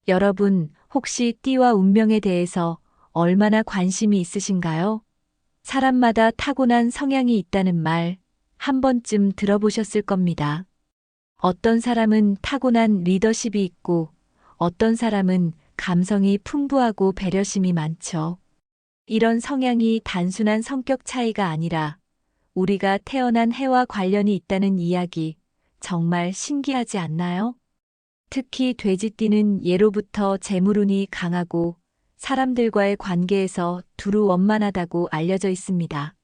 여러분, 혹시 띠와 운명에 대해서 얼마나 관심이 있으신가요? 사람마다 타고난 성향이 있다는 말 한 번쯤 들어보셨을 겁니다. 어떤 사람은 타고난 리더십이 있고 어떤 사람은 감성이 풍부하고 배려심이 많죠. 이런 성향이 단순한 성격 차이가 아니라 우리가 태어난 해와 관련이 있다는 이야기 정말 신기하지 않나요? 특히 돼지띠는 예로부터 재물운이 강하고 사람들과의 관계에서 두루 원만하다고 알려져 있습니다.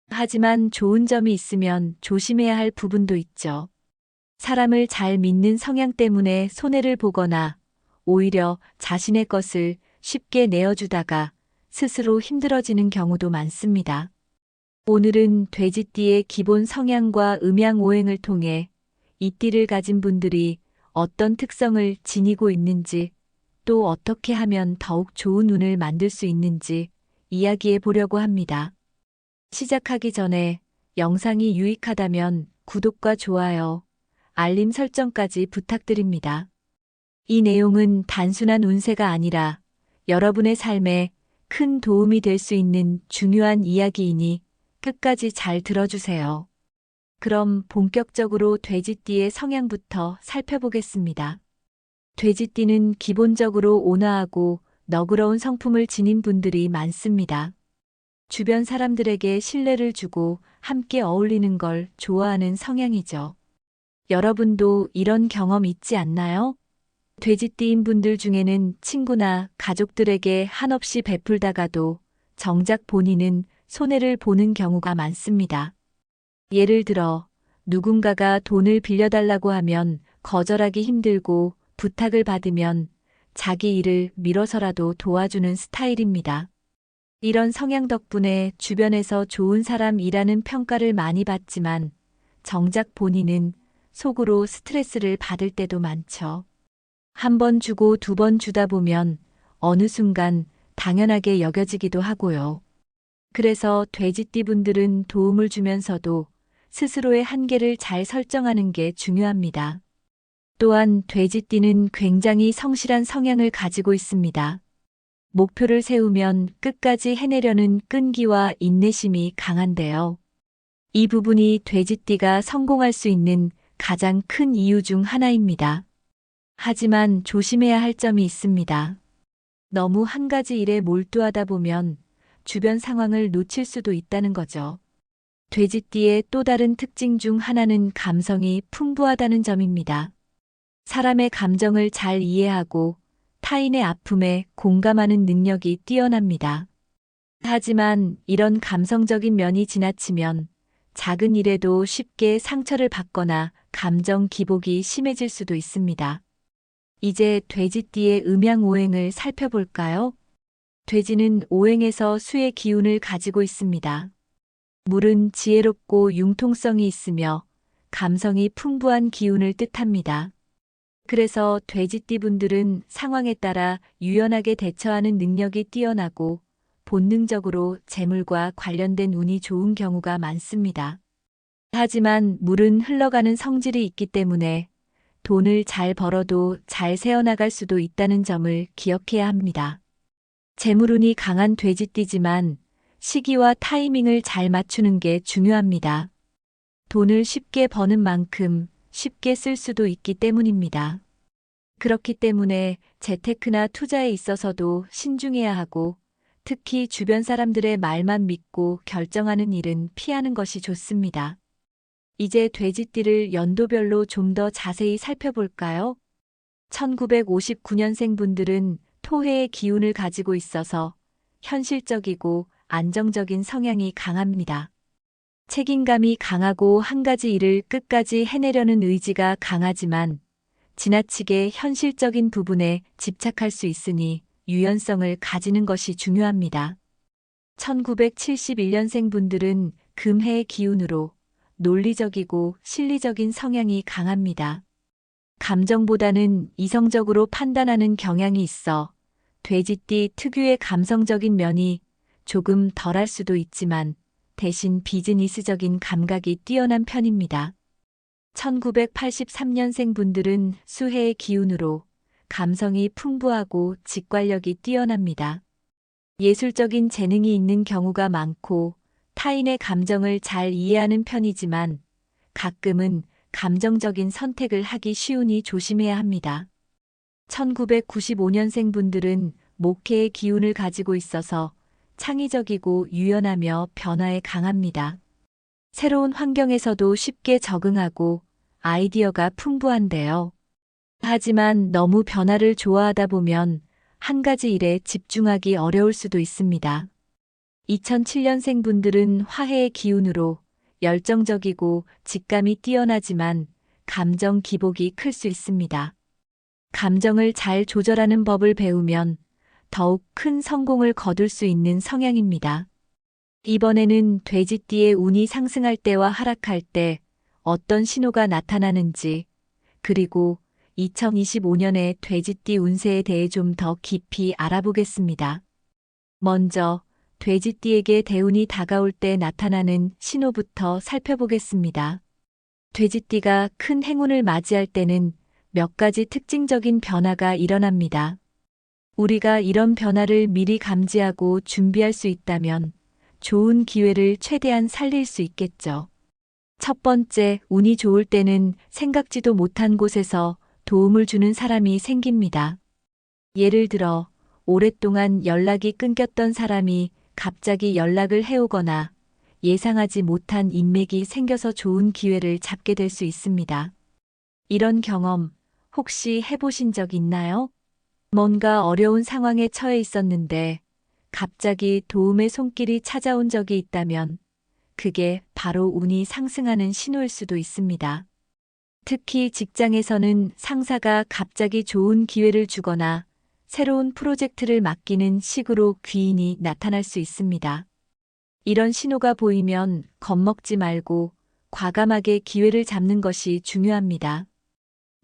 하지만 좋은 점이 있으면 조심해야 할 부분도 있죠. 사람을 잘 믿는 성향 때문에 손해를 보거나 오히려 자신의 것을 쉽게 내어주다가 스스로 힘들어지는 경우도 많습니다. 오늘은 돼지띠의 기본 성향과 음양오행을 통해 이 띠를 가진 분들이 어떤 특성을 지니고 있는지, 또 어떻게 하면 더욱 좋은 운을 만들 수 있는지 이야기해 보려고 합니다. 시작하기 전에 영상이 유익하다면 구독과 좋아요, 알림 설정까지 부탁드립니다. 이 내용은 단순한 운세가 아니라 여러분의 삶에 큰 도움이 될 수 있는 중요한 이야기이니 끝까지 잘 들어주세요. 그럼 본격적으로 돼지띠의 성향부터 살펴보겠습니다. 돼지띠는 기본적으로 온화하고 너그러운 성품을 지닌 분들이 많습니다. 주변 사람들에게 신뢰를 주고 함께 어울리는 걸 좋아하는 성향이죠. 여러분도 이런 경험 있지 않나요? 돼지띠인 분들 중에는 친구나 가족들에게 한없이 베풀다가도 정작 본인은 손해를 보는 경우가 많습니다. 예를 들어 누군가가 돈을 빌려달라고 하면 거절하기 힘들고 부탁을 받으면 자기 일을 미뤄서라도 도와주는 스타일입니다. 이런 성향 덕분에 주변에서 좋은 사람이라는 평가를 많이 받지만 정작 본인은 속으로 스트레스를 받을 때도 많죠. 한 번 주고 두 번 주다 보면 어느 순간 당연하게 여겨지기도 하고요. 그래서 돼지띠 분들은 도움을 주면서도 스스로의 한계를 잘 설정하는 게 중요합니다. 또한 돼지띠는 굉장히 성실한 성향을 가지고 있습니다. 목표를 세우면 끝까지 해내려는 끈기와 인내심이 강한데요. 이 부분이 돼지띠가 성공할 수 있는 가장 큰 이유 중 하나입니다. 하지만 조심해야 할 점이 있습니다. 너무 한 가지 일에 몰두하다 보면 주변 상황을 놓칠 수도 있다는 거죠. 돼지띠의 또 다른 특징 중 하나는 감성이 풍부하다는 점입니다. 사람의 감정을 잘 이해하고 타인의 아픔에 공감하는 능력이 뛰어납니다. 하지만 이런 감성적인 면이 지나치면 작은 일에도 쉽게 상처를 받거나 감정 기복이 심해질 수도 있습니다. 이제 돼지띠의 음양오행을 살펴볼까요? 돼지는 오행에서 수의 기운을 가지고 있습니다. 물은 지혜롭고 융통성이 있으며 감성이 풍부한 기운을 뜻합니다. 그래서 돼지띠 분들은 상황에 따라 유연하게 대처하는 능력이 뛰어나고 본능적으로 재물과 관련된 운이 좋은 경우가 많습니다. 하지만 물은 흘러가는 성질이 있기 때문에 돈을 잘 벌어도 잘 새어나갈 수도 있다는 점을 기억해야 합니다. 재물운이 강한 돼지띠지만 시기와 타이밍을 잘 맞추는 게 중요합니다. 돈을 쉽게 버는 만큼 쉽게 쓸 수도 있기 때문입니다. 그렇기 때문에 재테크나 투자에 있어서도 신중해야 하고 특히 주변 사람들의 말만 믿고 결정하는 일은 피하는 것이 좋습니다. 이제 돼지띠를 연도별로 좀 더 자세히 살펴볼까요? 1959년생 분들은 토해의 기운을 가지고 있어서 현실적이고 안정적인 성향이 강합니다. 책임감이 강하고 한 가지 일을 끝까지 해내려는 의지가 강하지만 지나치게 현실적인 부분에 집착할 수 있으니 유연성을 가지는 것이 중요합니다. 1971년생 분들은 금해의 기운으로 논리적이고 실리적인 성향이 강합니다. 감정보다는 이성적으로 판단하는 경향이 있어 돼지띠 특유의 감성적인 면이 조금 덜할 수도 있지만 대신 비즈니스적인 감각이 뛰어난 편입니다. 1983년생 분들은 수해의 기운으로 감성이 풍부하고 직관력이 뛰어납니다. 예술적인 재능이 있는 경우가 많고 타인의 감정을 잘 이해하는 편이지만 가끔은 감정적인 선택을 하기 쉬우니 조심해야 합니다. 1995년생 분들은 목회의 기운을 가지고 있어서 창의적이고 유연하며 변화에 강합니다. 새로운 환경에서도 쉽게 적응하고 아이디어가 풍부한데요. 하지만 너무 변화를 좋아하다 보면 한 가지 일에 집중하기 어려울 수도 있습니다. 2007년생 분들은 화해의 기운으로 열정적이고 직감이 뛰어나지만 감정 기복이 클 수 있습니다. 감정을 잘 조절하는 법을 배우면 더욱 큰 성공을 거둘 수 있는 성향입니다. 이번에는 돼지띠의 운이 상승할 때와 하락할 때 어떤 신호가 나타나는지, 그리고 2025년의 돼지띠 운세에 대해 좀 더 깊이 알아보겠습니다. 먼저 돼지띠에게 대운이 다가올 때 나타나는 신호부터 살펴보겠습니다. 돼지띠가 큰 행운을 맞이할 때는 몇 가지 특징적인 변화가 일어납니다. 우리가 이런 변화를 미리 감지하고 준비할 수 있다면 좋은 기회를 최대한 살릴 수 있겠죠. 첫 번째, 운이 좋을 때는 생각지도 못한 곳에서 도움을 주는 사람이 생깁니다. 예를 들어, 오랫동안 연락이 끊겼던 사람이 갑자기 연락을 해오거나 예상하지 못한 인맥이 생겨서 좋은 기회를 잡게 될 수 있습니다. 이런 경험 혹시 해보신 적 있나요? 뭔가 어려운 상황에 처해 있었는데 갑자기 도움의 손길이 찾아온 적이 있다면 그게 바로 운이 상승하는 신호일 수도 있습니다. 특히 직장에서는 상사가 갑자기 좋은 기회를 주거나 새로운 프로젝트를 맡기는 식으로 귀인이 나타날 수 있습니다. 이런 신호가 보이면 겁먹지 말고 과감하게 기회를 잡는 것이 중요합니다.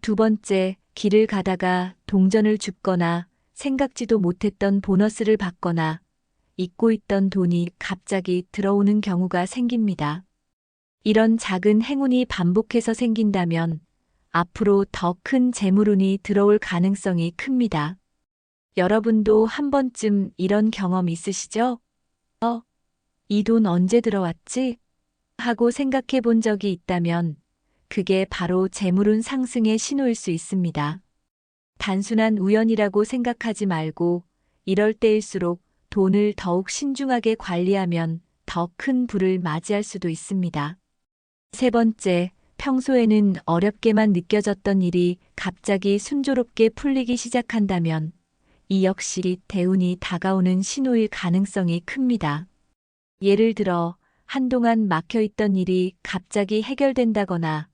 두 번째, 길을 가다가 동전을 줍거나 생각지도 못했던 보너스를 받거나 잊고 있던 돈이 갑자기 들어오는 경우가 생깁니다. 이런 작은 행운이 반복해서 생긴다면 앞으로 더 큰 재물운이 들어올 가능성이 큽니다. 여러분도 한 번쯤 이런 경험 있으시죠? 이 돈 언제 들어왔지? 하고 생각해 본 적이 있다면 그게 바로 재물운 상승의 신호일 수 있습니다. 단순한 우연이라고 생각하지 말고 이럴 때일수록 돈을 더욱 신중하게 관리하면 더 큰 부를 맞이할 수도 있습니다. 세 번째, 평소에는 어렵게만 느껴졌던 일이 갑자기 순조롭게 풀리기 시작한다면 이 역시 대운이 다가오는 신호일 가능성이 큽니다. 예를 들어 한동안 막혀있던 일이 갑자기 해결된다거나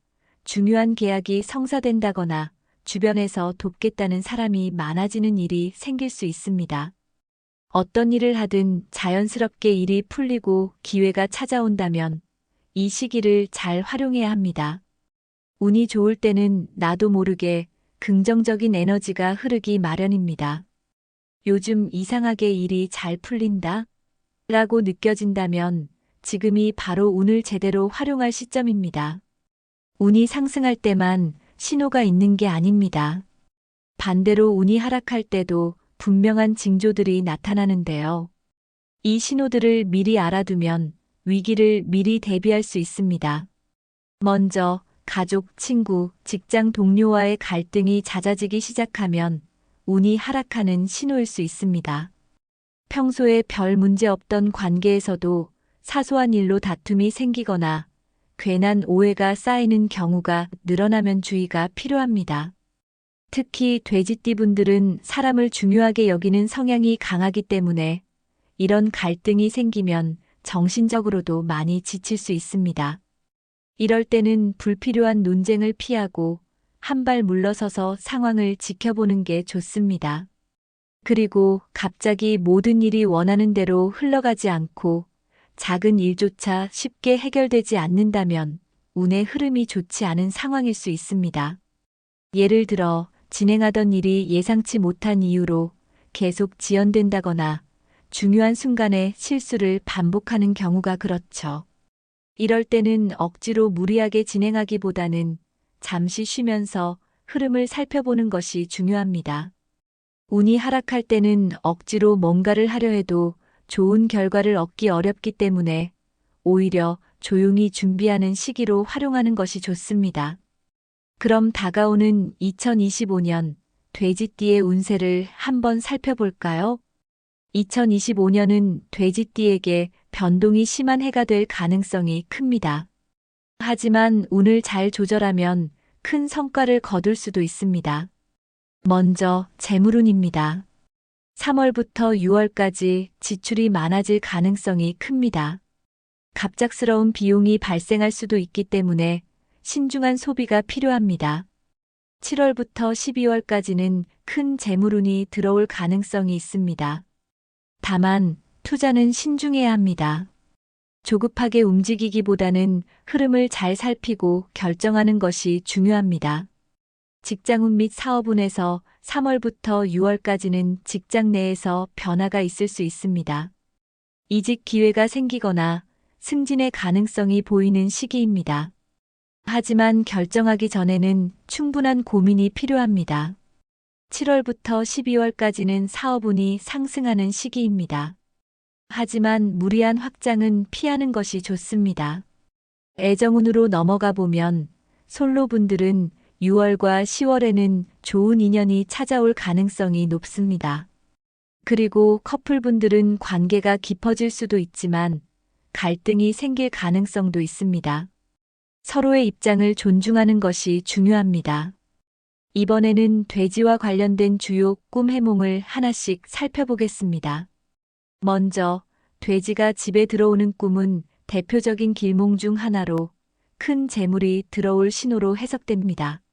중요한 계약이 성사된다거나 주변에서 돕겠다는 사람이 많아지는 일이 생길 수 있습니다. 어떤 일을 하든 자연스럽게 일이 풀리고 기회가 찾아온다면 이 시기를 잘 활용해야 합니다. 운이 좋을 때는 나도 모르게 긍정적인 에너지가 흐르기 마련입니다. 요즘 이상하게 일이 잘 풀린다? 라고 느껴진다면 지금이 바로 운을 제대로 활용할 시점입니다. 운이 상승할 때만 신호가 있는 게 아닙니다. 반대로 운이 하락할 때도 분명한 징조들이 나타나는데요. 이 신호들을 미리 알아두면 위기를 미리 대비할 수 있습니다. 먼저 가족, 친구, 직장 동료와의 갈등이 잦아지기 시작하면 운이 하락하는 신호일 수 있습니다. 평소에 별 문제 없던 관계에서도 사소한 일로 다툼이 생기거나 괜한 오해가 쌓이는 경우가 늘어나면 주의가 필요합니다. 특히 돼지띠 분들은 사람을 중요하게 여기는 성향이 강하기 때문에 이런 갈등이 생기면 정신적으로도 많이 지칠 수 있습니다. 이럴 때는 불필요한 논쟁을 피하고 한 발 물러서서 상황을 지켜보는 게 좋습니다. 그리고 갑자기 모든 일이 원하는 대로 흘러가지 않고 작은 일조차 쉽게 해결되지 않는다면 운의 흐름이 좋지 않은 상황일 수 있습니다. 예를 들어 진행하던 일이 예상치 못한 이유로 계속 지연된다거나 중요한 순간에 실수를 반복하는 경우가 그렇죠. 이럴 때는 억지로 무리하게 진행하기보다는 잠시 쉬면서 흐름을 살펴보는 것이 중요합니다. 운이 하락할 때는 억지로 뭔가를 하려 해도 좋은 결과를 얻기 어렵기 때문에 오히려 조용히 준비하는 시기로 활용하는 것이 좋습니다. 그럼 다가오는 2025년 돼지띠의 운세를 한번 살펴볼까요? 2025년은 돼지띠에게 변동이 심한 해가 될 가능성이 큽니다. 하지만 운을 잘 조절하면 큰 성과를 거둘 수도 있습니다. 먼저 재물운입니다. 3월부터 6월까지 지출이 많아질 가능성이 큽니다. 갑작스러운 비용이 발생할 수도 있기 때문에 신중한 소비가 필요합니다. 7월부터 12월까지는 큰 재물운이 들어올 가능성이 있습니다. 다만 투자는 신중해야 합니다. 조급하게 움직이기보다는 흐름을 잘 살피고 결정하는 것이 중요합니다. 직장운 및 사업운에서 3월부터 6월까지는 직장 내에서 변화가 있을 수 있습니다. 이직 기회가 생기거나 승진의 가능성이 보이는 시기입니다. 하지만 결정하기 전에는 충분한 고민이 필요합니다. 7월부터 12월까지는 사업운이 상승하는 시기입니다. 하지만 무리한 확장은 피하는 것이 좋습니다. 애정운으로 넘어가 보면 솔로분들은 6월과 10월에는 좋은 인연이 찾아올 가능성이 높습니다. 그리고 커플분들은 관계가 깊어질 수도 있지만 갈등이 생길 가능성도 있습니다. 서로의 입장을 존중하는 것이 중요합니다. 이번에는 돼지와 관련된 주요 꿈 해몽을 하나씩 살펴보겠습니다. 먼저 돼지가 집에 들어오는 꿈은 대표적인 길몽 중 하나로 큰 재물이 들어올 신호로 해석됩니다.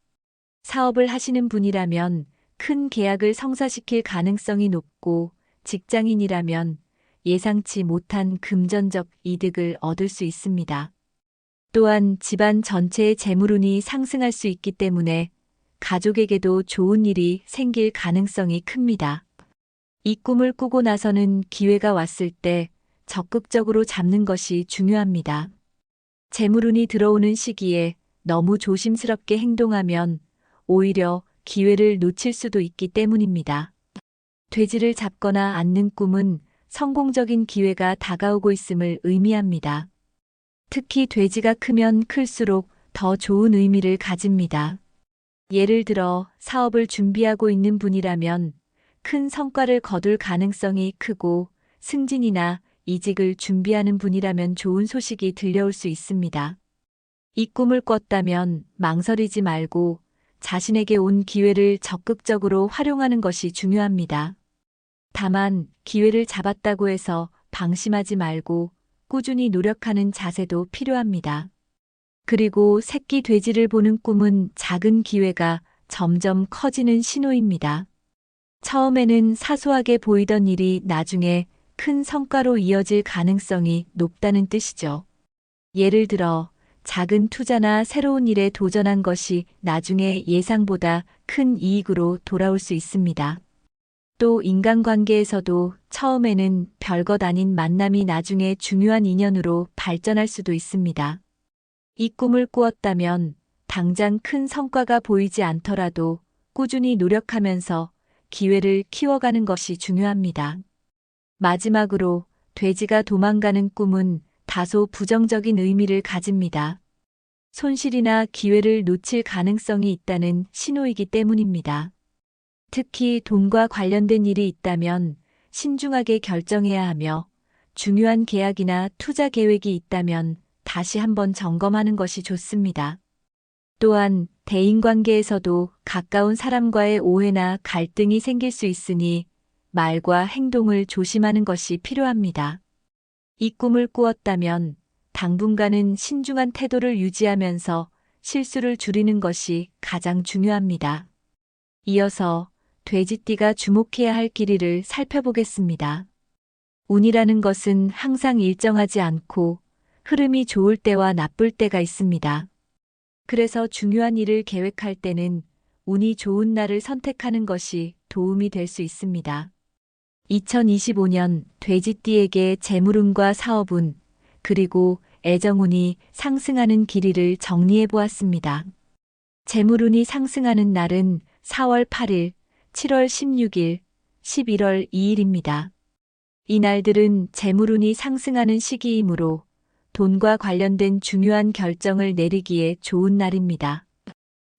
사업을 하시는 분이라면 큰 계약을 성사시킬 가능성이 높고 직장인이라면 예상치 못한 금전적 이득을 얻을 수 있습니다. 또한 집안 전체의 재물운이 상승할 수 있기 때문에 가족에게도 좋은 일이 생길 가능성이 큽니다. 이 꿈을 꾸고 나서는 기회가 왔을 때 적극적으로 잡는 것이 중요합니다. 재물운이 들어오는 시기에 너무 조심스럽게 행동하면 오히려 기회를 놓칠 수도 있기 때문입니다. 돼지를 잡거나 앉는 꿈은 성공적인 기회가 다가오고 있음을 의미합니다. 특히 돼지가 크면 클수록 더 좋은 의미를 가집니다. 예를 들어 사업을 준비하고 있는 분이라면 큰 성과를 거둘 가능성이 크고 승진이나 이직을 준비하는 분이라면 좋은 소식이 들려올 수 있습니다. 이 꿈을 꿨다면 망설이지 말고 자신에게 온 기회를 적극적으로 활용하는 것이 중요합니다. 다만 기회를 잡았다고 해서 방심하지 말고 꾸준히 노력하는 자세도 필요합니다. 그리고 새끼 돼지를 보는 꿈은 작은 기회가 점점 커지는 신호입니다. 처음에는 사소하게 보이던 일이 나중에 큰 성과로 이어질 가능성이 높다는 뜻이죠. 예를 들어 작은 투자나 새로운 일에 도전한 것이 나중에 예상보다 큰 이익으로 돌아올 수 있습니다. 또 인간관계에서도 처음에는 별것 아닌 만남이 나중에 중요한 인연으로 발전할 수도 있습니다. 이 꿈을 꾸었다면 당장 큰 성과가 보이지 않더라도 꾸준히 노력하면서 기회를 키워가는 것이 중요합니다. 마지막으로 돼지가 도망가는 꿈은 다소 부정적인 의미를 가집니다. 손실이나 기회를 놓칠 가능성이 있다는 신호이기 때문입니다. 특히 돈과 관련된 일이 있다면 신중하게 결정해야 하며 중요한 계약이나 투자 계획이 있다면 다시 한번 점검하는 것이 좋습니다. 또한 대인관계에서도 가까운 사람과의 오해나 갈등이 생길 수 있으니 말과 행동을 조심하는 것이 필요합니다. 이 꿈을 꾸었다면 당분간은 신중한 태도를 유지하면서 실수를 줄이는 것이 가장 중요합니다. 이어서 돼지띠가 주목해야 할 길이를 살펴보겠습니다. 운이라는 것은 항상 일정하지 않고 흐름이 좋을 때와 나쁠 때가 있습니다. 그래서 중요한 일을 계획할 때는 운이 좋은 날을 선택하는 것이 도움이 될 수 있습니다. 2025년 돼지띠에게 재물운과 사업운, 그리고 애정운이 상승하는 길이를 정리해 보았습니다. 재물운이 상승하는 날은 4월 8일, 7월 16일, 11월 2일입니다. 이 날들은 재물운이 상승하는 시기이므로 돈과 관련된 중요한 결정을 내리기에 좋은 날입니다.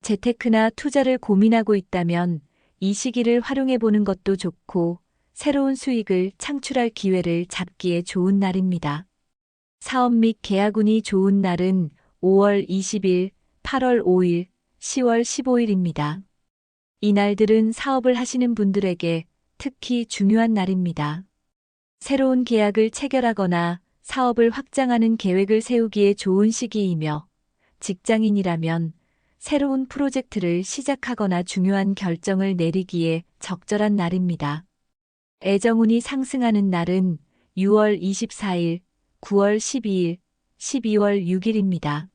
재테크나 투자를 고민하고 있다면 이 시기를 활용해 보는 것도 좋고 새로운 수익을 창출할 기회를 잡기에 좋은 날입니다. 사업 및 계약운이 좋은 날은 5월 20일, 8월 5일, 10월 15일입니다. 이 날들은 사업을 하시는 분들에게 특히 중요한 날입니다. 새로운 계약을 체결하거나 사업을 확장하는 계획을 세우기에 좋은 시기이며 직장인이라면 새로운 프로젝트를 시작하거나 중요한 결정을 내리기에 적절한 날입니다. 애정운이 상승하는 날은 6월 24일, 9월 12일, 12월 6일입니다.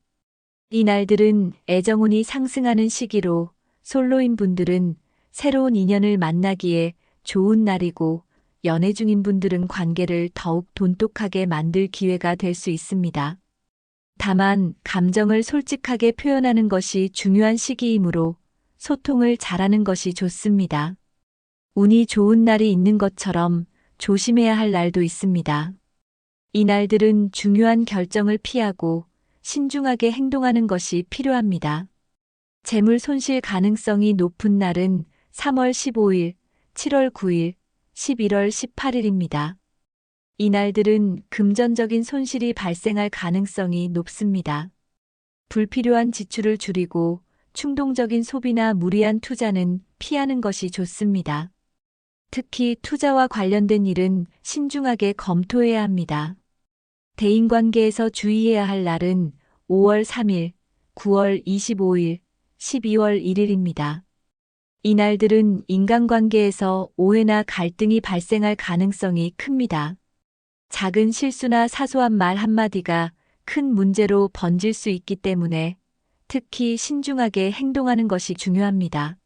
이 날들은 애정운이 상승하는 시기로 솔로인 분들은 새로운 인연을 만나기에 좋은 날이고 연애 중인 분들은 관계를 더욱 돈독하게 만들 기회가 될 수 있습니다. 다만 감정을 솔직하게 표현하는 것이 중요한 시기이므로 소통을 잘하는 것이 좋습니다. 운이 좋은 날이 있는 것처럼 조심해야 할 날도 있습니다. 이 날들은 중요한 결정을 피하고 신중하게 행동하는 것이 필요합니다. 재물 손실 가능성이 높은 날은 3월 15일, 7월 9일, 11월 18일입니다. 이 날들은 금전적인 손실이 발생할 가능성이 높습니다. 불필요한 지출을 줄이고 충동적인 소비나 무리한 투자는 피하는 것이 좋습니다. 특히 투자와 관련된 일은 신중하게 검토해야 합니다. 대인관계에서 주의해야 할 날은 5월 3일, 9월 25일, 12월 1일입니다. 이 날들은 인간관계에서 오해나 갈등이 발생할 가능성이 큽니다. 작은 실수나 사소한 말 한마디가 큰 문제로 번질 수 있기 때문에 특히 신중하게 행동하는 것이 중요합니다.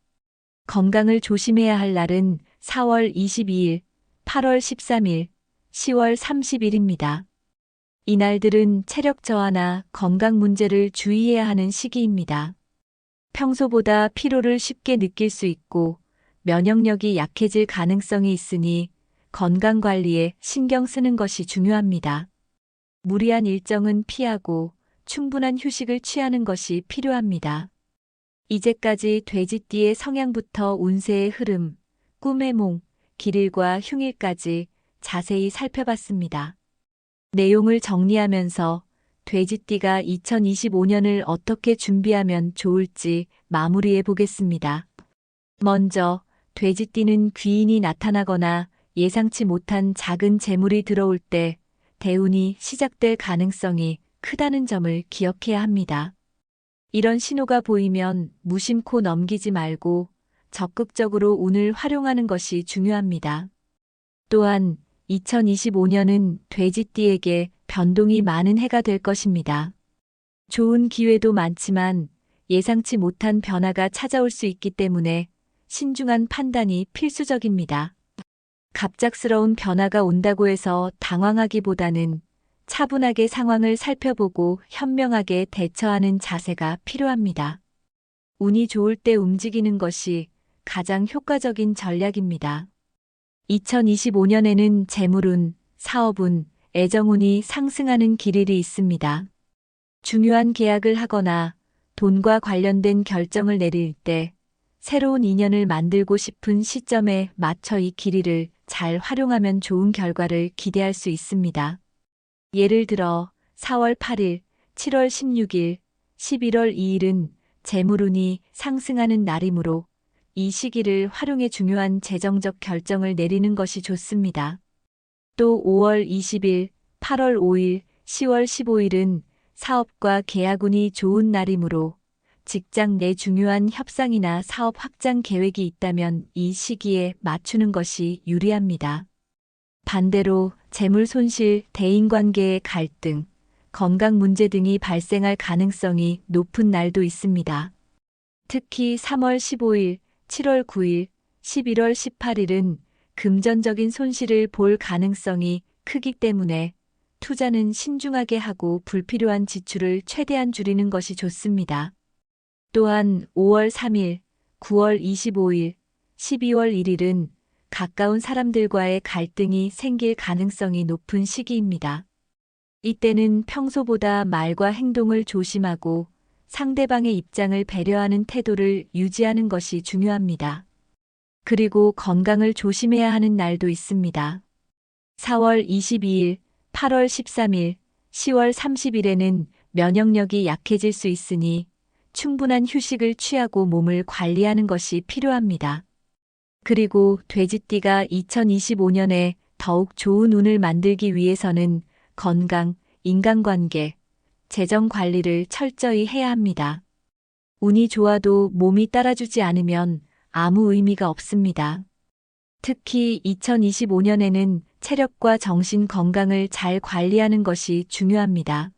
건강을 조심해야 할 날은 4월 22일, 8월 13일, 10월 30일입니다. 이 날들은 체력 저하나 건강 문제를 주의해야 하는 시기입니다. 평소보다 피로를 쉽게 느낄 수 있고 면역력이 약해질 가능성이 있으니 건강 관리에 신경 쓰는 것이 중요합니다. 무리한 일정은 피하고 충분한 휴식을 취하는 것이 필요합니다. 이제까지 돼지띠의 성향부터 운세의 흐름, 꿈의 몽, 길일과 흉일까지 자세히 살펴봤습니다. 내용을 정리하면서 돼지띠가 2025년을 어떻게 준비하면 좋을지 마무리해 보겠습니다. 먼저 돼지띠는 귀인이 나타나거나 예상치 못한 작은 재물이 들어올 때 대운이 시작될 가능성이 크다는 점을 기억해야 합니다. 이런 신호가 보이면 무심코 넘기지 말고 적극적으로 운을 활용하는 것이 중요합니다. 또한 2025년은 돼지띠에게 변동이 많은 해가 될 것입니다. 좋은 기회도 많지만 예상치 못한 변화가 찾아올 수 있기 때문에 신중한 판단이 필수적입니다. 갑작스러운 변화가 온다고 해서 당황하기보다는 차분하게 상황을 살펴보고 현명하게 대처하는 자세가 필요합니다. 운이 좋을 때 움직이는 것이 가장 효과적인 전략입니다. 2025년에는 재물운, 사업운, 애정운이 상승하는 길일이 있습니다. 중요한 계약을 하거나 돈과 관련된 결정을 내릴 때 새로운 인연을 만들고 싶은 시점에 맞춰 이 길이를 잘 활용하면 좋은 결과를 기대할 수 있습니다. 예를 들어 4월 8일, 7월 16일, 11월 2일은 재물운이 상승하는 날이므로 이 시기를 활용해 중요한 재정적 결정을 내리는 것이 좋습니다. 또 5월 20일, 8월 5일, 10월 15일은 사업과 계약운이 좋은 날이므로 직장 내 중요한 협상이나 사업 확장 계획이 있다면 이 시기에 맞추는 것이 유리합니다. 반대로 재물 손실, 대인관계의 갈등, 건강 문제 등이 발생할 가능성이 높은 날도 있습니다. 특히 3월 15일, 7월 9일, 11월 18일은 금전적인 손실을 볼 가능성이 크기 때문에 투자는 신중하게 하고 불필요한 지출을 최대한 줄이는 것이 좋습니다. 또한 5월 3일, 9월 25일, 12월 1일은 가까운 사람들과의 갈등이 생길 가능성이 높은 시기입니다. 이때는 평소보다 말과 행동을 조심하고 상대방의 입장을 배려하는 태도를 유지하는 것이 중요합니다. 그리고 건강을 조심해야 하는 날도 있습니다. 4월 22일, 8월 13일, 10월 30일에는 면역력이 약해질 수 있으니 충분한 휴식을 취하고 몸을 관리하는 것이 필요합니다. 그리고 돼지띠가 2025년에 더욱 좋은 운을 만들기 위해서는 건강, 인간관계, 재정 관리를 철저히 해야 합니다. 운이 좋아도 몸이 따라주지 않으면 아무 의미가 없습니다. 특히 2025년에는 체력과 정신 건강을 잘 관리하는 것이 중요합니다.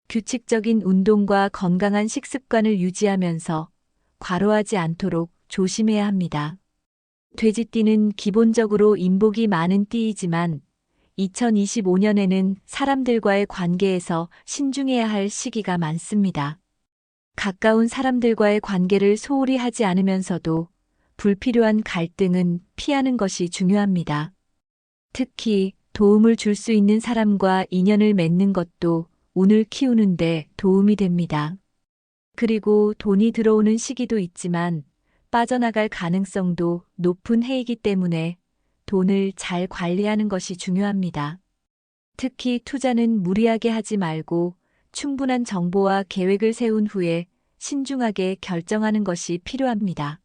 규칙적인 운동과 건강한 식습관을 유지하면서 과로하지 않도록 조심해야 합니다. 돼지띠는 기본적으로 인복이 많은 띠이지만 2025년에는 사람들과의 관계에서 신중해야 할 시기가 많습니다. 가까운 사람들과의 관계를 소홀히 하지 않으면서도 불필요한 갈등은 피하는 것이 중요합니다. 특히 도움을 줄 수 있는 사람과 인연을 맺는 것도 운을 키우는데 도움이 됩니다. 그리고 돈이 들어오는 시기도 있지만 빠져나갈 가능성도 높은 해이기 때문에 돈을 잘 관리하는 것이 중요합니다. 특히 투자는 무리하게 하지 말고 충분한 정보와 계획을 세운 후에 신중하게 결정하는 것이 필요합니다.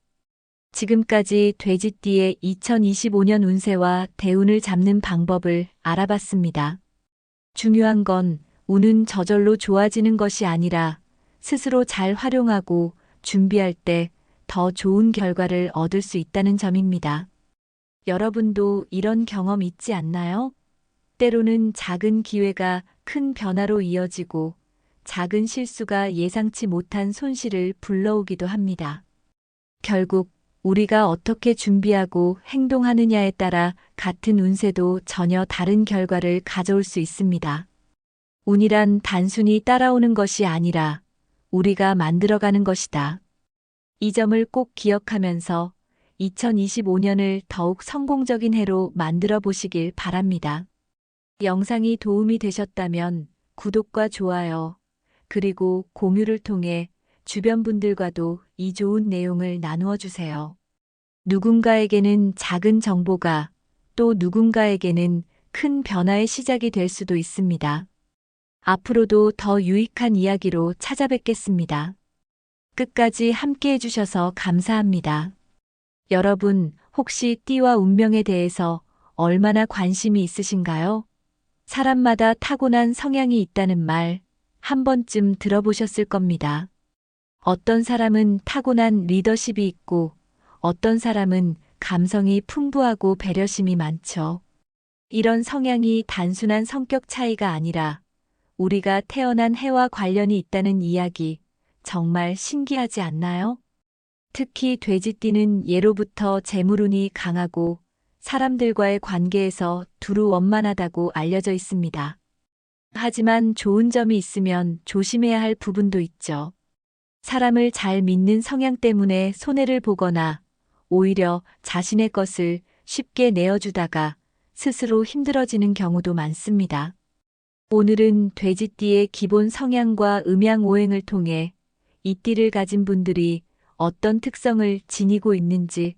지금까지 돼지띠의 2025년 운세와 대운을 잡는 방법을 알아봤습니다. 중요한 건 운은 저절로 좋아지는 것이 아니라 스스로 잘 활용하고 준비할 때 더 좋은 결과를 얻을 수 있다는 점입니다. 여러분도 이런 경험 있지 않나요? 때로는 작은 기회가 큰 변화로 이어지고 작은 실수가 예상치 못한 손실을 불러오기도 합니다. 결국 우리가 어떻게 준비하고 행동하느냐에 따라 같은 운세도 전혀 다른 결과를 가져올 수 있습니다. 운이란 단순히 따라오는 것이 아니라 우리가 만들어가는 것이다. 이 점을 꼭 기억하면서 2025년을 더욱 성공적인 해로 만들어 보시길 바랍니다. 영상이 도움이 되셨다면 구독과 좋아요, 그리고 공유를 통해 주변 분들과도 이 좋은 내용을 나누어 주세요. 누군가에게는 작은 정보가 또 누군가에게는 큰 변화의 시작이 될 수도 있습니다. 앞으로도 더 유익한 이야기로 찾아뵙겠습니다. 끝까지 함께 해주셔서 감사합니다. 여러분, 혹시 띠와 운명에 대해서 얼마나 관심이 있으신가요? 사람마다 타고난 성향이 있다는 말 한 번쯤 들어보셨을 겁니다. 어떤 사람은 타고난 리더십이 있고 어떤 사람은 감성이 풍부하고 배려심이 많죠. 이런 성향이 단순한 성격 차이가 아니라 우리가 태어난 해와 관련이 있다는 이야기 정말 신기하지 않나요? 특히 돼지띠는 예로부터 재물운이 강하고 사람들과의 관계에서 두루 원만하다고 알려져 있습니다. 하지만 좋은 점이 있으면 조심해야 할 부분도 있죠. 사람을 잘 믿는 성향 때문에 손해를 보거나 오히려 자신의 것을 쉽게 내어주다가 스스로 힘들어지는 경우도 많습니다. 오늘은 돼지띠의 기본 성향과 음양오행을 통해 이 띠를 가진 분들이 어떤 특성을 지니고 있는지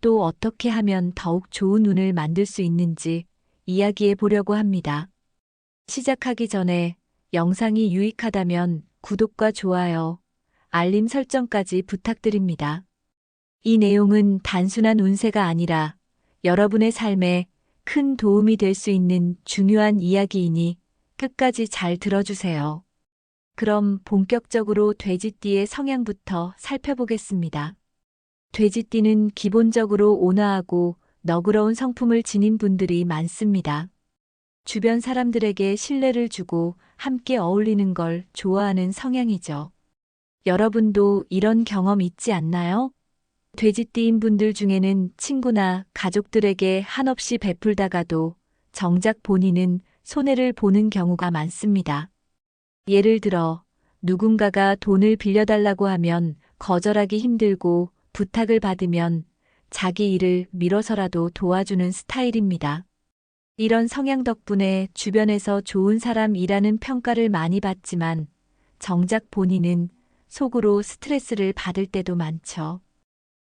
또 어떻게 하면 더욱 좋은 운을 만들 수 있는지 이야기해 보려고 합니다. 시작하기 전에 영상이 유익하다면 구독과 좋아요, 알림 설정까지 부탁드립니다. 이 내용은 단순한 운세가 아니라 여러분의 삶에 큰 도움이 될 수 있는 중요한 이야기이니 끝까지 잘 들어주세요. 그럼 본격적으로 돼지띠의 성향부터 살펴보겠습니다. 돼지띠는 기본적으로 온화하고 너그러운 성품을 지닌 분들이 많습니다. 주변 사람들에게 신뢰를 주고 함께 어울리는 걸 좋아하는 성향이죠. 여러분도 이런 경험 있지 않나요? 돼지띠인 분들 중에는 친구나 가족들에게 한없이 베풀다가도 정작 본인은 손해를 보는 경우가 많습니다. 예를 들어 누군가가 돈을 빌려달라고 하면 거절하기 힘들고 부탁을 받으면 자기 일을 미뤄서라도 도와주는 스타일입니다. 이런 성향 덕분에 주변에서 좋은 사람이라는 평가를 많이 받지만 정작 본인은 속으로 스트레스를 받을 때도 많죠.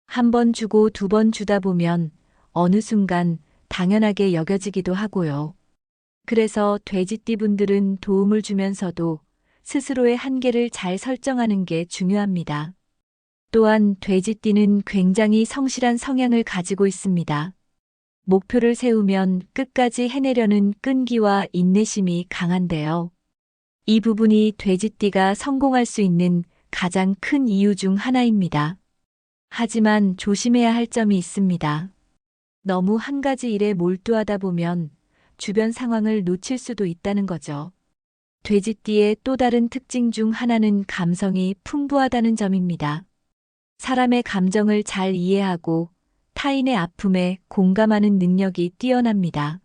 한 번 주고 두 번 주다 보면 어느 순간 당연하게 여겨지기도 하고요. 그래서 돼지띠 분들은 도움을 주면서도 스스로의 한계를 잘 설정하는 게 중요합니다. 또한 돼지띠는 굉장히 성실한 성향을 가지고 있습니다. 목표를 세우면 끝까지 해내려는 끈기와 인내심이 강한데요. 이 부분이 돼지띠가 성공할 수 있는 가장 큰 이유 중 하나입니다. 하지만 조심해야 할 점이 있습니다. 너무 한 가지 일에 몰두하다 보면 주변 상황을 놓칠 수도 있다는 거죠. 돼지띠의 또 다른 특징 중 하나는 감성이 풍부하다는 점입니다. 사람의 감정을 잘 이해하고 타인의 아픔에 공감하는 능력이 뛰어납니다.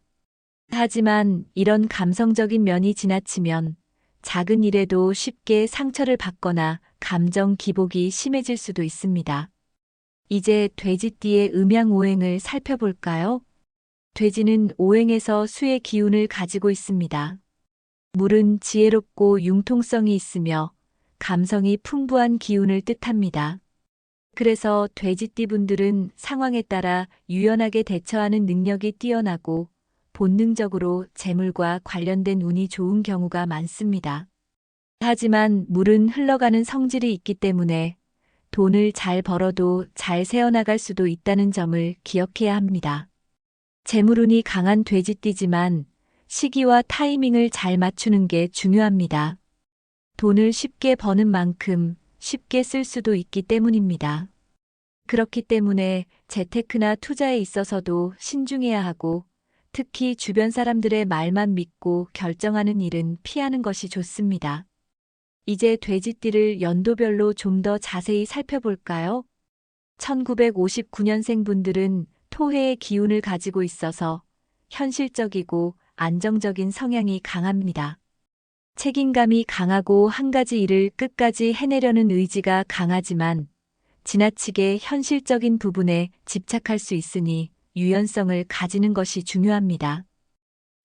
하지만 이런 감성적인 면이 지나치면 작은 일에도 쉽게 상처를 받거나 감정 기복이 심해질 수도 있습니다. 이제 돼지띠의 음양오행을 살펴볼까요? 돼지는 오행에서 수의 기운을 가지고 있습니다. 물은 지혜롭고 융통성이 있으며 감성이 풍부한 기운을 뜻합니다. 그래서 돼지띠 분들은 상황에 따라 유연하게 대처하는 능력이 뛰어나고 본능적으로 재물과 관련된 운이 좋은 경우가 많습니다. 하지만 물은 흘러가는 성질이 있기 때문에 돈을 잘 벌어도 잘 새어나갈 수도 있다는 점을 기억해야 합니다. 재물운이 강한 돼지띠지만 시기와 타이밍을 잘 맞추는 게 중요합니다. 돈을 쉽게 버는 만큼 쉽게 쓸 수도 있기 때문입니다. 그렇기 때문에 재테크나 투자에 있어서도 신중해야 하고 특히 주변 사람들의 말만 믿고 결정하는 일은 피하는 것이 좋습니다. 이제 돼지띠를 연도별로 좀 더 자세히 살펴볼까요? 1959년생 분들은 토해의 기운을 가지고 있어서 현실적이고 안정적인 성향이 강합니다. 책임감이 강하고 한 가지 일을 끝까지 해내려는 의지가 강하지만 지나치게 현실적인 부분에 집착할 수 있으니 유연성을 가지는 것이 중요합니다.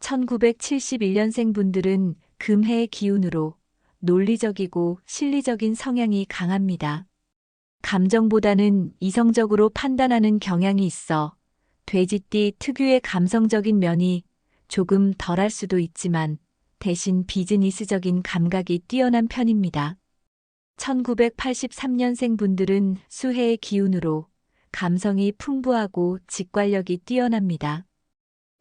1971년생 분들은 금해의 기운으로 논리적이고 실리적인 성향이 강합니다. 감정보다는 이성적으로 판단하는 경향이 있어 돼지띠 특유의 감성적인 면이 조금 덜할 수도 있지만 대신 비즈니스적인 감각이 뛰어난 편입니다. 1983년생 분들은 수해의 기운으로 감성이 풍부하고 직관력이 뛰어납니다.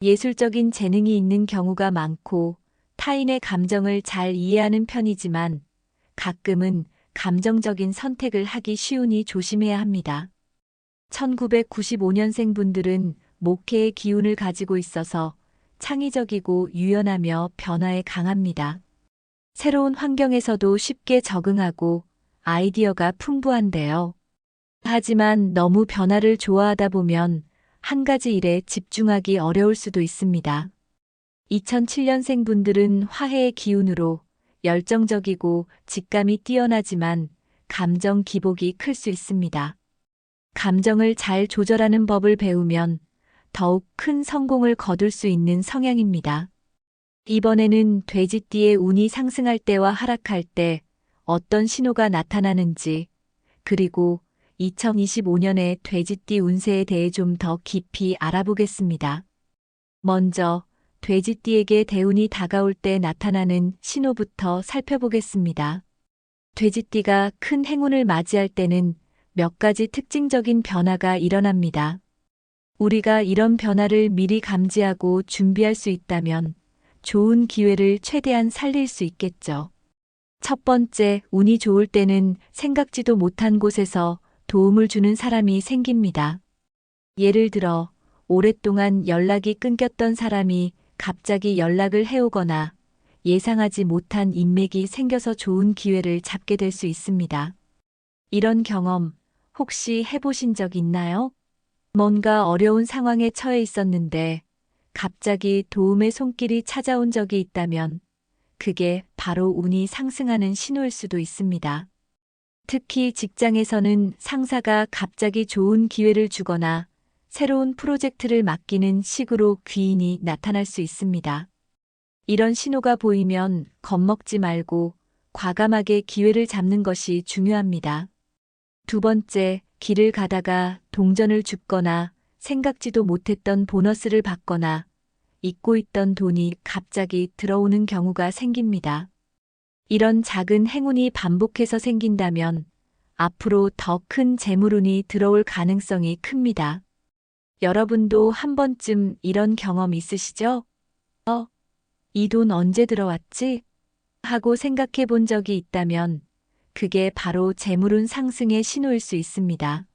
예술적인 재능이 있는 경우가 많고 타인의 감정을 잘 이해하는 편이지만 가끔은 감정적인 선택을 하기 쉬우니 조심해야 합니다. 1995년생 분들은 목해의 기운을 가지고 있어서 창의적이고 유연하며 변화에 강합니다. 새로운 환경에서도 쉽게 적응하고 아이디어가 풍부한데요. 하지만 너무 변화를 좋아하다 보면 한 가지 일에 집중하기 어려울 수도 있습니다. 2007년생 분들은 화해의 기운으로 열정적이고 직감이 뛰어나지만 감정 기복이 클 수 있습니다. 감정을 잘 조절하는 법을 배우면 더욱 큰 성공을 거둘 수 있는 성향입니다. 이번에는 돼지띠의 운이 상승할 때와 하락할 때 어떤 신호가 나타나는지, 그리고 2025년의 돼지띠 운세에 대해 좀 더 깊이 알아보겠습니다. 먼저 돼지띠에게 대운이 다가올 때 나타나는 신호부터 살펴보겠습니다. 돼지띠가 큰 행운을 맞이할 때는 몇 가지 특징적인 변화가 일어납니다. 우리가 이런 변화를 미리 감지하고 준비할 수 있다면 좋은 기회를 최대한 살릴 수 있겠죠. 첫 번째, 운이 좋을 때는 생각지도 못한 곳에서 도움을 주는 사람이 생깁니다. 예를 들어, 오랫동안 연락이 끊겼던 사람이 갑자기 연락을 해오거나 예상하지 못한 인맥이 생겨서 좋은 기회를 잡게 될 수 있습니다. 이런 경험 혹시 해보신 적 있나요? 뭔가 어려운 상황에 처해 있었는데 갑자기 도움의 손길이 찾아온 적이 있다면 그게 바로 운이 상승하는 신호일 수도 있습니다. 특히 직장에서는 상사가 갑자기 좋은 기회를 주거나 새로운 프로젝트를 맡기는 식으로 귀인이 나타날 수 있습니다. 이런 신호가 보이면 겁먹지 말고 과감하게 기회를 잡는 것이 중요합니다. 두 번째, 길을 가다가 동전을 줍거나 생각지도 못했던 보너스를 받거나 잊고 있던 돈이 갑자기 들어오는 경우가 생깁니다. 이런 작은 행운이 반복해서 생긴다면 앞으로 더 큰 재물운이 들어올 가능성이 큽니다. 여러분도 한 번쯤 이런 경험 있으시죠? 이 돈 언제 들어왔지? 하고 생각해 본 적이 있다면 그게 바로 재물운 상승의 신호일 수 있습니다.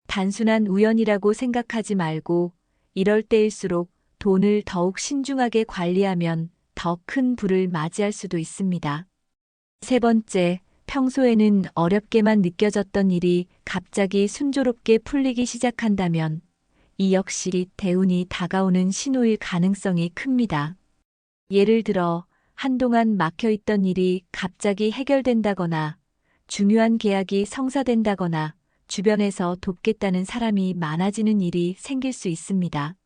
단순한 우연이라고 생각하지 말고 이럴 때일수록 돈을 더욱 신중하게 관리하면 더 큰 부를 맞이할 수도 있습니다. 세 번째, 평소에는 어렵게만 느껴졌던 일이 갑자기 순조롭게 풀리기 시작한다면 이 역시 대운이 다가오는 신호일 가능성이 큽니다. 예를 들어 한동안 막혀있던 일이 갑자기 해결된다거나 중요한 계약이 성사된다거나 주변에서 돕겠다는 사람이 많아지는 일이 생길 수 있습니다.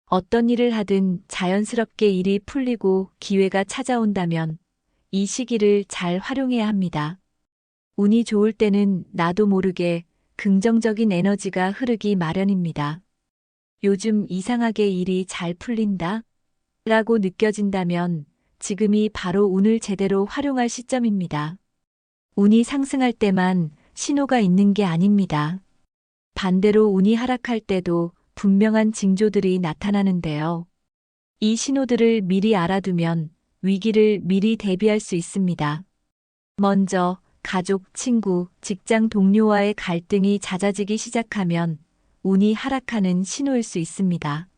어떤 일을 하든 자연스럽게 일이 풀리고 기회가 찾아온다면 이 시기를 잘 활용해야 합니다. 운이 좋을 때는 나도 모르게 긍정적인 에너지가 흐르기 마련입니다. 요즘 이상하게 일이 잘 풀린다? 라고 느껴진다면 지금이 바로 운을 제대로 활용할 시점입니다. 운이 상승할 때만 신호가 있는 게 아닙니다. 반대로 운이 하락할 때도 분명한 징조들이 나타나는데요. 이 신호들을 미리 알아두면 위기를 미리 대비할 수 있습니다. 먼저 가족, 친구, 직장 동료와의 갈등이 잦아지기 시작하면 운이 하락하는 신호일 수 있습니다.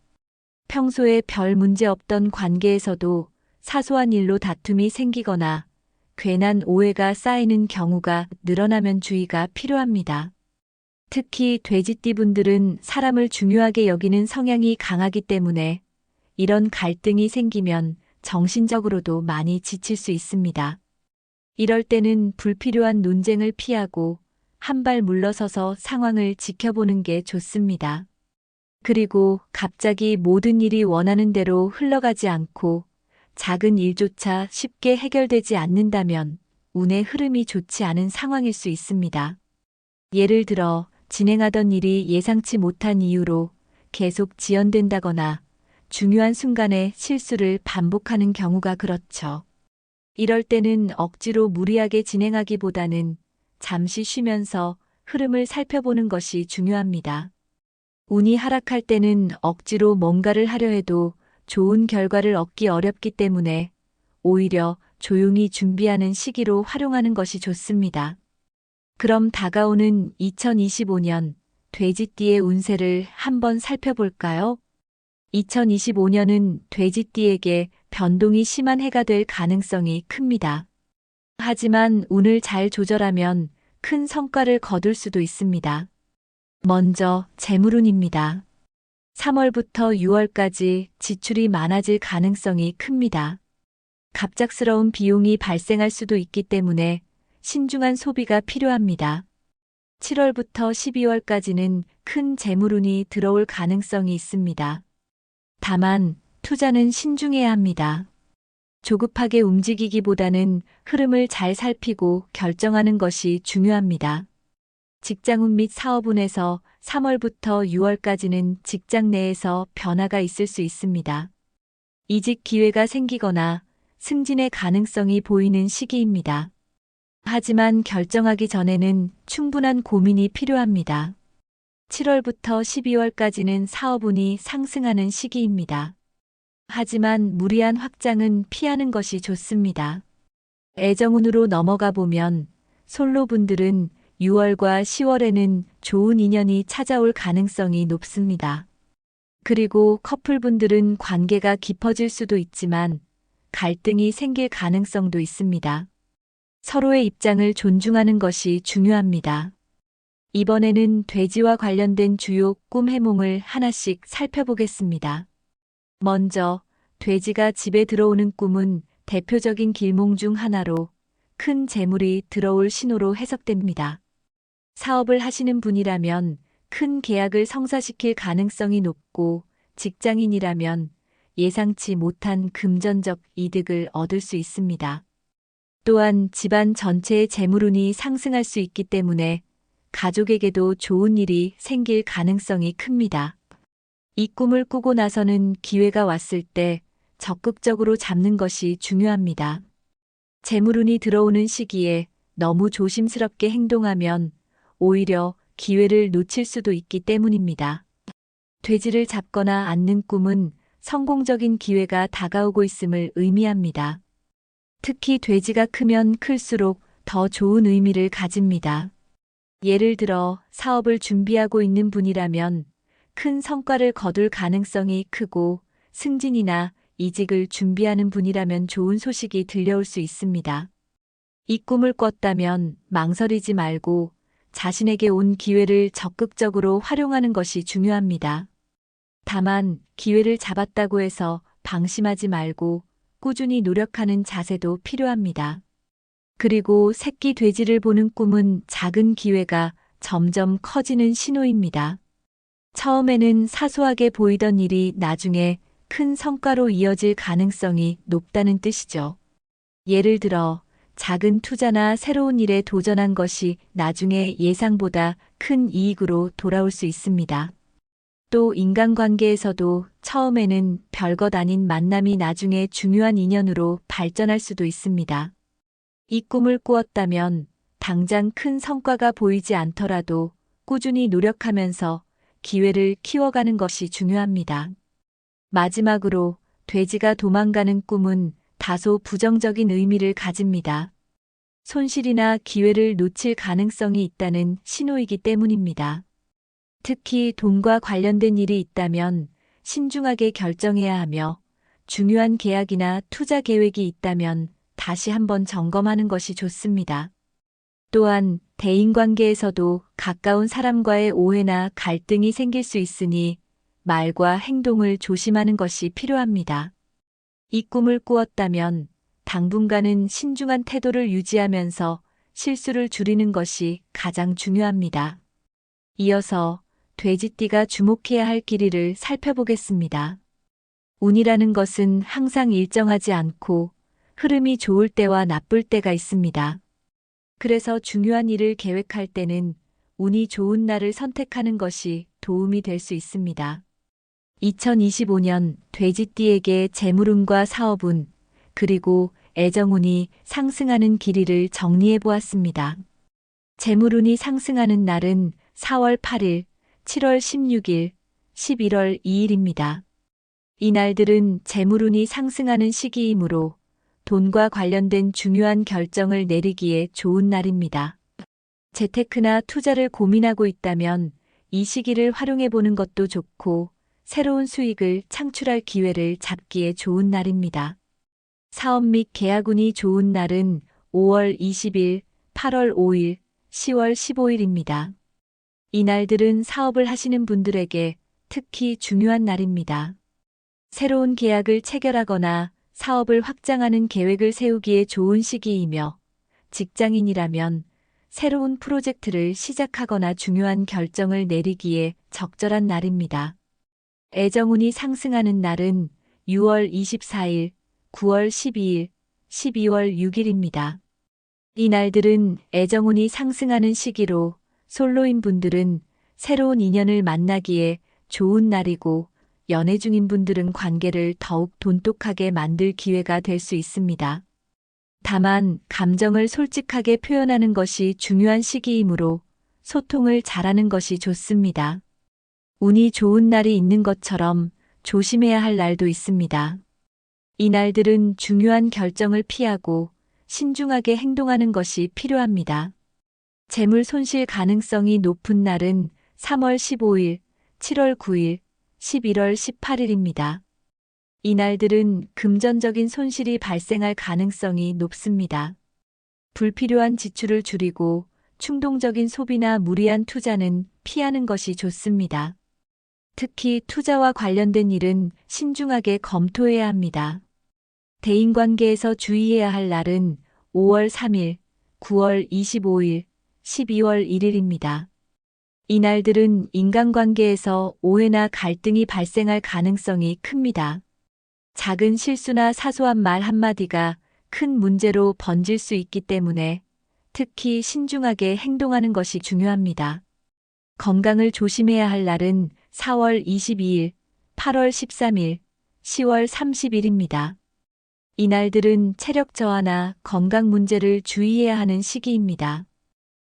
평소에 별 문제 없던 관계에서도 사소한 일로 다툼이 생기거나 괜한 오해가 쌓이는 경우가 늘어나면 주의가 필요합니다. 특히 돼지띠분들은 사람을 중요하게 여기는 성향이 강하기 때문에 이런 갈등이 생기면 정신적으로도 많이 지칠 수 있습니다. 이럴 때는 불필요한 논쟁을 피하고 한 발 물러서서 상황을 지켜보는 게 좋습니다. 그리고 갑자기 모든 일이 원하는 대로 흘러가지 않고 작은 일조차 쉽게 해결되지 않는다면 운의 흐름이 좋지 않은 상황일 수 있습니다. 예를 들어 진행하던 일이 예상치 못한 이유로 계속 지연된다거나 중요한 순간에 실수를 반복하는 경우가 그렇죠. 이럴 때는 억지로 무리하게 진행하기보다는 잠시 쉬면서 흐름을 살펴보는 것이 중요합니다. 운이 하락할 때는 억지로 뭔가를 하려 해도 좋은 결과를 얻기 어렵기 때문에 오히려 조용히 준비하는 시기로 활용하는 것이 좋습니다. 그럼 다가오는 2025년 돼지띠의 운세를 한번 살펴볼까요? 2025년은 돼지띠에게 변동이 심한 해가 될 가능성이 큽니다. 하지만 운을 잘 조절하면 큰 성과를 거둘 수도 있습니다. 먼저 재물운입니다. 3월부터 6월까지 지출이 많아질 가능성이 큽니다. 갑작스러운 비용이 발생할 수도 있기 때문에 신중한 소비가 필요합니다. 7월부터 12월까지는 큰 재물운이 들어올 가능성이 있습니다. 다만 투자는 신중해야 합니다. 조급하게 움직이기보다는 흐름을 잘 살피고 결정하는 것이 중요합니다. 직장운 및 사업운에서 3월부터 6월까지는 직장 내에서 변화가 있을 수 있습니다. 이직 기회가 생기거나 승진의 가능성이 보이는 시기입니다. 하지만 결정하기 전에는 충분한 고민이 필요합니다. 7월부터 12월까지는 사업운이 상승하는 시기입니다. 하지만 무리한 확장은 피하는 것이 좋습니다. 애정운으로 넘어가 보면 솔로분들은 6월과 10월에는 좋은 인연이 찾아올 가능성이 높습니다. 그리고 커플분들은 관계가 깊어질 수도 있지만 갈등이 생길 가능성도 있습니다. 서로의 입장을 존중하는 것이 중요합니다. 이번에는 돼지와 관련된 주요 꿈 해몽을 하나씩 살펴보겠습니다. 먼저 돼지가 집에 들어오는 꿈은 대표적인 길몽 중 하나로 큰 재물이 들어올 신호로 해석됩니다. 사업을 하시는 분이라면 큰 계약을 성사시킬 가능성이 높고, 직장인이라면 예상치 못한 금전적 이득을 얻을 수 있습니다. 또한 집안 전체의 재물운이 상승할 수 있기 때문에 가족에게도 좋은 일이 생길 가능성이 큽니다. 이 꿈을 꾸고 나서는 기회가 왔을 때 적극적으로 잡는 것이 중요합니다. 재물운이 들어오는 시기에 너무 조심스럽게 행동하면 오히려 기회를 놓칠 수도 있기 때문입니다. 돼지를 잡거나 앉는 꿈은 성공적인 기회가 다가오고 있음을 의미합니다. 특히 돼지가 크면 클수록 더 좋은 의미를 가집니다. 예를 들어 사업을 준비하고 있는 분이라면 큰 성과를 거둘 가능성이 크고, 승진이나 이직을 준비하는 분이라면 좋은 소식이 들려올 수 있습니다. 이 꿈을 꿨다면 망설이지 말고 자신에게 온 기회를 적극적으로 활용하는 것이 중요합니다. 다만 기회를 잡았다고 해서 방심하지 말고 꾸준히 노력하는 자세도 필요합니다. 그리고 새끼 돼지를 보는 꿈은 작은 기회가 점점 커지는 신호입니다. 처음에는 사소하게 보이던 일이 나중에 큰 성과로 이어질 가능성이 높다는 뜻이죠. 예를 들어 작은 투자나 새로운 일에 도전한 것이 나중에 예상보다 큰 이익으로 돌아올 수 있습니다. 또 인간관계에서도 처음에는 별것 아닌 만남이 나중에 중요한 인연으로 발전할 수도 있습니다. 이 꿈을 꾸었다면 당장 큰 성과가 보이지 않더라도 꾸준히 노력하면서 기회를 키워가는 것이 중요합니다. 마지막으로 돼지가 도망가는 꿈은 다소 부정적인 의미를 가집니다. 손실이나 기회를 놓칠 가능성이 있다는 신호이기 때문입니다. 특히 돈과 관련된 일이 있다면 신중하게 결정해야 하며, 중요한 계약이나 투자 계획이 있다면 다시 한번 점검하는 것이 좋습니다. 또한 대인관계에서도 가까운 사람과의 오해나 갈등이 생길 수 있으니 말과 행동을 조심하는 것이 필요합니다. 이 꿈을 꾸었다면 당분간은 신중한 태도를 유지하면서 실수를 줄이는 것이 가장 중요합니다. 이어서 돼지띠가 주목해야 할 길이를 살펴보겠습니다. 운이라는 것은 항상 일정하지 않고 흐름이 좋을 때와 나쁠 때가 있습니다. 그래서 중요한 일을 계획할 때는 운이 좋은 날을 선택하는 것이 도움이 될 수 있습니다. 2025년 돼지띠에게 재물운과 사업운, 그리고 애정운이 상승하는 길이를 정리해 보았습니다. 재물운이 상승하는 날은 4월 8일, 7월 16일, 11월 2일입니다. 이 날들은 재물운이 상승하는 시기이므로 돈과 관련된 중요한 결정을 내리기에 좋은 날입니다. 재테크나 투자를 고민하고 있다면 이 시기를 활용해 보는 것도 좋고, 새로운 수익을 창출할 기회를 잡기에 좋은 날입니다. 사업 및 계약운이 좋은 날은 5월 20일, 8월 5일, 10월 15일입니다. 이 날들은 사업을 하시는 분들에게 특히 중요한 날입니다. 새로운 계약을 체결하거나 사업을 확장하는 계획을 세우기에 좋은 시기이며, 직장인이라면 새로운 프로젝트를 시작하거나 중요한 결정을 내리기에 적절한 날입니다. 애정운이 상승하는 날은 6월 24일, 9월 12일, 12월 6일입니다. 이 날들은 애정운이 상승하는 시기로 솔로인 분들은 새로운 인연을 만나기에 좋은 날이고, 연애 중인 분들은 관계를 더욱 돈독하게 만들 기회가 될 수 있습니다. 다만 감정을 솔직하게 표현하는 것이 중요한 시기이므로 소통을 잘하는 것이 좋습니다. 운이 좋은 날이 있는 것처럼 조심해야 할 날도 있습니다. 이 날들은 중요한 결정을 피하고 신중하게 행동하는 것이 필요합니다. 재물 손실 가능성이 높은 날은 3월 15일, 7월 9일, 11월 18일입니다. 이 날들은 금전적인 손실이 발생할 가능성이 높습니다. 불필요한 지출을 줄이고 충동적인 소비나 무리한 투자는 피하는 것이 좋습니다. 특히 투자와 관련된 일은 신중하게 검토해야 합니다. 대인관계에서 주의해야 할 날은 5월 3일, 9월 25일, 12월 1일입니다. 이 날들은 인간관계에서 오해나 갈등이 발생할 가능성이 큽니다. 작은 실수나 사소한 말 한마디가 큰 문제로 번질 수 있기 때문에 특히 신중하게 행동하는 것이 중요합니다. 건강을 조심해야 할 날은 4월 22일, 8월 13일, 10월 30일입니다. 이 날들은 체력 저하나 건강 문제를 주의해야 하는 시기입니다.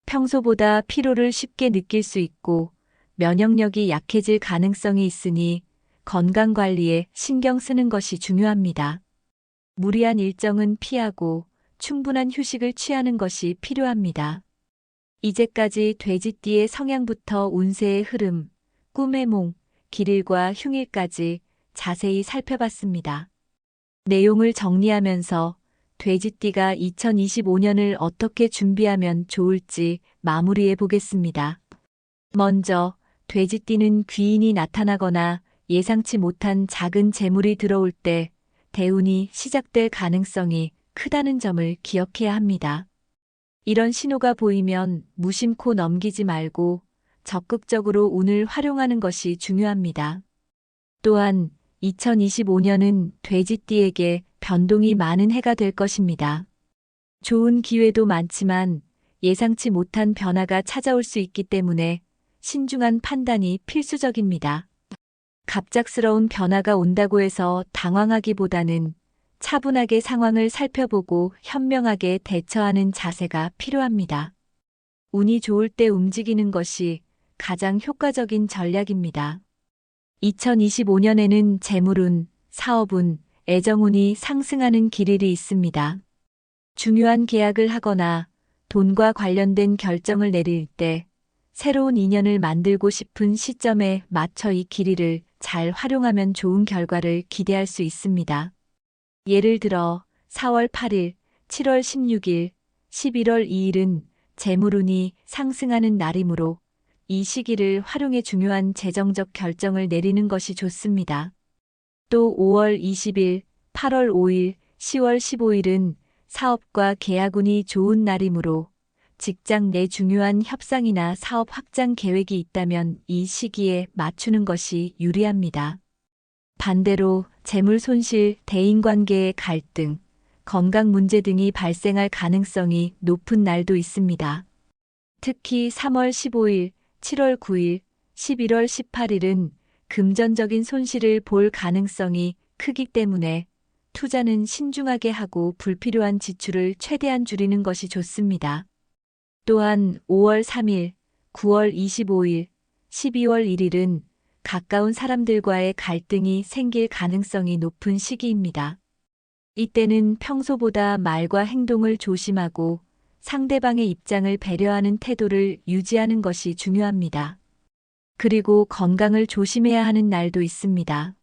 평소보다 피로를 쉽게 느낄 수 있고 면역력이 약해질 가능성이 있으니 건강 관리에 신경 쓰는 것이 중요합니다. 무리한 일정은 피하고 충분한 휴식을 취하는 것이 필요합니다. 이제까지 돼지띠의 성향부터 운세의 흐름, 꿈의 몽, 길일과 흉일까지 자세히 살펴봤습니다. 내용을 정리하면서 돼지띠가 2025년을 어떻게 준비하면 좋을지 마무리해 보겠습니다. 먼저, 돼지띠는 귀인이 나타나거나 예상치 못한 작은 재물이 들어올 때 대운이 시작될 가능성이 크다는 점을 기억해야 합니다. 이런 신호가 보이면 무심코 넘기지 말고 적극적으로 운을 활용하는 것이 중요합니다. 또한 2025년은 돼지띠에게 변동이 많은 해가 될 것입니다. 좋은 기회도 많지만 예상치 못한 변화가 찾아올 수 있기 때문에 신중한 판단이 필수적입니다. 갑작스러운 변화가 온다고 해서 당황하기보다는 차분하게 상황을 살펴보고 현명하게 대처하는 자세가 필요합니다. 운이 좋을 때 움직이는 것이 가장 효과적인 전략입니다. 2025년에는 재물운, 사업운, 애정운이 상승하는 기일이 있습니다. 중요한 계약을 하거나 돈과 관련된 결정을 내릴 때 새로운 인연을 만들고 싶은 시점에 맞춰 이 기일을 잘 활용하면 좋은 결과를 기대할 수 있습니다. 예를 들어 4월 8일, 7월 16일, 11월 2일은 재물운이 상승하는 날이므로 이 시기를 활용해 중요한 재정적 결정을 내리는 것이 좋습니다. 또 5월 20일, 8월 5일, 10월 15일은 사업과 계약운이 좋은 날이므로 직장 내 중요한 협상이나 사업 확장 계획이 있다면 이 시기에 맞추는 것이 유리합니다. 반대로 재물 손실, 대인관계의 갈등, 건강 문제 등이 발생할 가능성이 높은 날도 있습니다. 특히 3월 15일, 7월 9일, 11월 18일은 금전적인 손실을 볼 가능성이 크기 때문에 투자는 신중하게 하고 불필요한 지출을 최대한 줄이는 것이 좋습니다. 또한 5월 3일, 9월 25일, 12월 1일은 가까운 사람들과의 갈등이 생길 가능성이 높은 시기입니다. 이때는 평소보다 말과 행동을 조심하고 상대방의 입장을 배려하는 태도를 유지하는 것이 중요합니다. 그리고 건강을 조심해야 하는 날도 있습니다.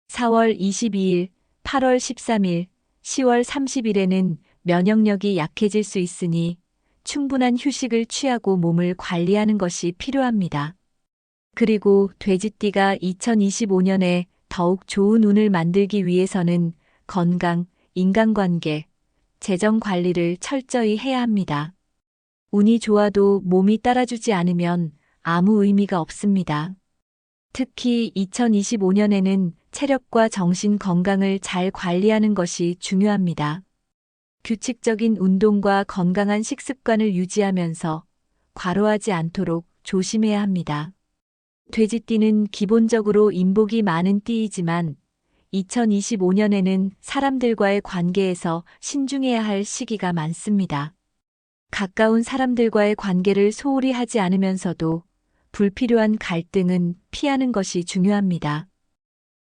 4월 22일, 8월 13일, 10월 30일에는 면역력이 약해질 수 있으니 충분한 휴식을 취하고 몸을 관리하는 것이 필요합니다. 그리고 돼지띠가 2025년에 더욱 좋은 운을 만들기 위해서는 건강, 인간관계, 재정 관리를 철저히 해야 합니다. 운이 좋아도 몸이 따라주지 않으면 아무 의미가 없습니다. 특히 2025년에는 체력과 정신 건강을 잘 관리하는 것이 중요합니다. 규칙적인 운동과 건강한 식습관을 유지하면서 과로하지 않도록 조심해야 합니다. 돼지띠는 기본적으로 인복이 많은 띠이지만 2025년에는 사람들과의 관계에서 신중해야 할 시기가 많습니다. 가까운 사람들과의 관계를 소홀히 하지 않으면서도 불필요한 갈등은 피하는 것이 중요합니다.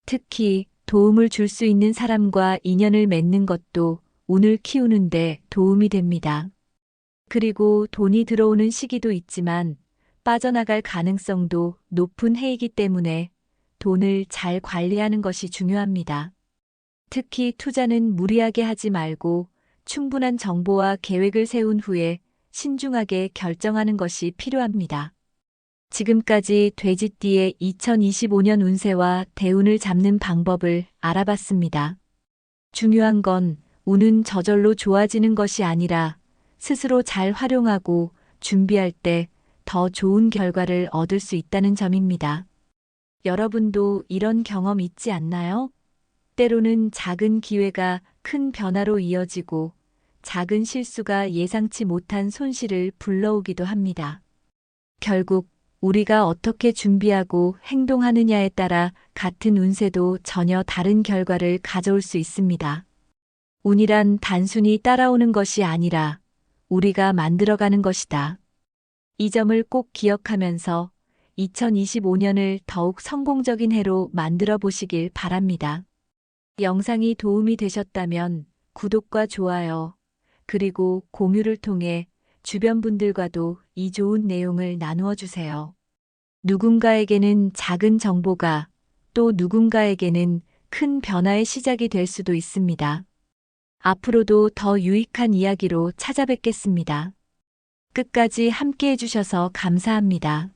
특히 도움을 줄 수 있는 사람과 인연을 맺는 것도 운을 키우는데 도움이 됩니다. 그리고 돈이 들어오는 시기도 있지만 빠져나갈 가능성도 높은 해이기 때문에 돈을 잘 관리하는 것이 중요합니다. 특히 투자는 무리하게 하지 말고 충분한 정보와 계획을 세운 후에 신중하게 결정하는 것이 필요합니다. 지금까지 돼지띠의 2025년 운세와 대운을 잡는 방법을 알아봤습니다. 중요한 건 운은 저절로 좋아지는 것이 아니라 스스로 잘 활용하고 준비할 때 더 좋은 결과를 얻을 수 있다는 점입니다. 여러분도 이런 경험 있지 않나요? 때로는 작은 기회가 큰 변화로 이어지고 작은 실수가 예상치 못한 손실을 불러오기도 합니다. 결국 우리가 어떻게 준비하고 행동하느냐에 따라 같은 운세도 전혀 다른 결과를 가져올 수 있습니다. 운이란 단순히 따라오는 것이 아니라 우리가 만들어가는 것이다. 이 점을 꼭 기억하면서 2025년을 더욱 성공적인 해로 만들어 보시길 바랍니다. 영상이 도움이 되셨다면 구독과 좋아요, 그리고 공유를 통해 주변 분들과도 이 좋은 내용을 나누어 주세요. 누군가에게는 작은 정보가 또 누군가에게는 큰 변화의 시작이 될 수도 있습니다. 앞으로도 더 유익한 이야기로 찾아뵙겠습니다. 끝까지 함께 해주셔서 감사합니다.